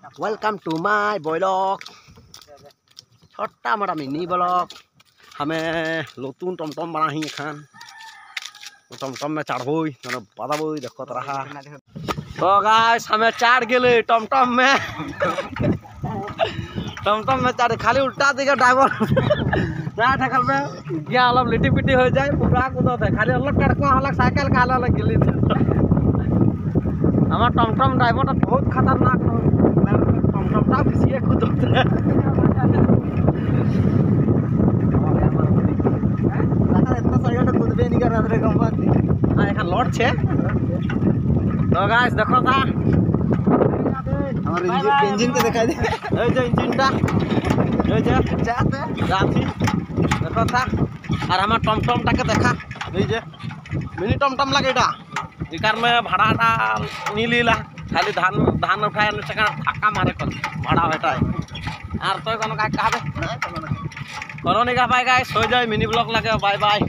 Welcome to my blog छोटा मोटा mini blog. हमें नतून टमटम बनाही एखान टमटम में चढ़बो पदाबो देखत रहा। तो गाइस हमें चढ़ गए टमटम में टमटम में चढ़ खाली उल्टा दिखे ड्राइवर ना ठकल में गया अलग लिटी पिटी हो जाए पूरा कूदत है खाली अलग टड़को अलग साइकिल का अलग गिली हमार टमटम ड्राइवर बहुत खतरनाक टमटमटा पीछे कूदत है। लौट छे तो गाइस देखो ता हमार इंजन के दिखाई दे ए जे इंजनटा ए जे जाते जाती देखो ता और हमार टमटमटा के देखा ए जे मिनी टमटम लागेटा इकार में भाड़ाटा नी लीला खाली धान धान उठाए न सका धक्का मारे कर भाड़ा बेटा और तो कोनो का कहबे कोनो नहीं कह पाए गाइस हो जाए मिनी ब्लॉग लगे बाय बाय।